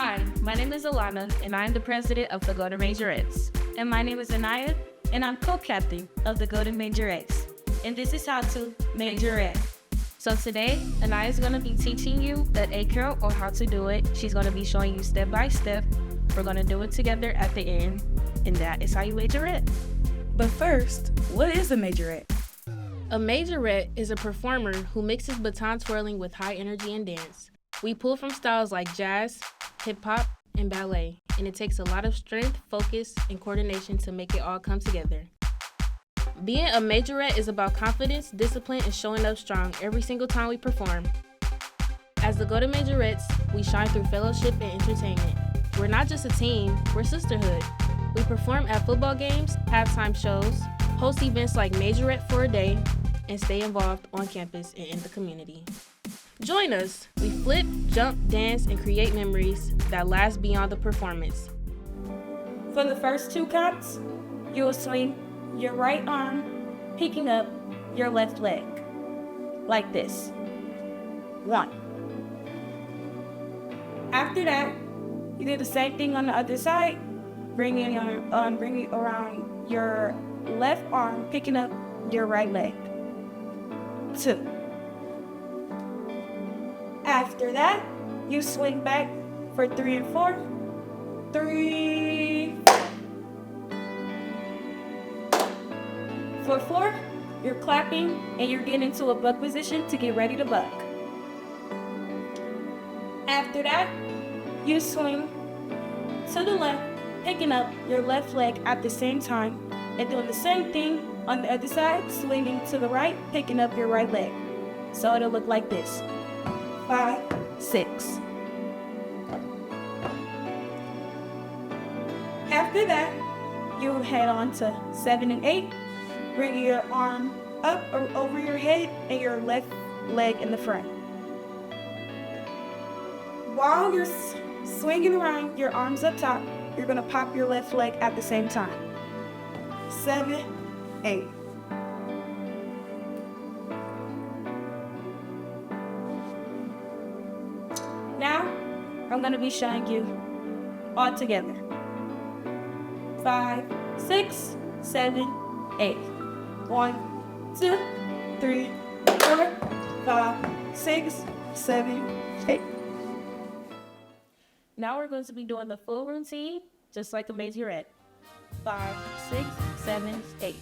Hi, my name is Alana, and I am the president of the Golden Majorettes. And my name is Anaya, and I'm co-captain of the Golden Majorettes. And this is how to Majorette. So today, Anaya is going to be teaching you that A count or how to do it. She's going to be showing you step by step. We're going to do it together at the end, and that is how you majorette. But first, what is a majorette? A majorette is a performer who mixes baton twirling with high energy and dance. We pull from styles like jazz, hip-hop, and ballet, and it takes a lot of strength, focus, and coordination to make it all come together. Being a majorette is about confidence, discipline, and showing up strong every single time we perform. As the Golden Majorettes, we shine through fellowship and entertainment. We're not just a team, we're sisterhood. We perform at football games, halftime shows, host events like Majorette for a Day, and stay involved on campus and in the community. Join us. We flip, jump, dance, and create memories that last beyond the performance. For the first two counts, you will swing your right arm, picking up your left leg, like this. 1. After that, you do the same thing on the other side, bringing around your left arm, picking up your right leg. 2. After that, you swing back for 3 and 4. 3. For 4, you're clapping and you're getting into a buck position to get ready to buck. After that, you swing to the left, picking up your left leg at the same time and doing the same thing on the other side, swinging to the right, picking up your right leg. So it'll look like this. 5, 6. After that, you head on to 7 and 8, bringing your arm up or over your head and your left leg in the front. While you're swinging around, your arms up top, you're going to pop your left leg at the same time. 7, 8. Now, I'm going to be showing you all together. 5, 6, 7, 8. 1, 2, 3, 4, 5, 6, 7, 8. Now we're going to be doing the full routine, just like a majorette. 5, 6, 7, 8.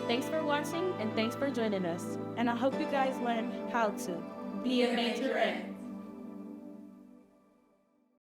Thanks for watching and thanks for joining us. And I hope you guys learn how to Be a majorette.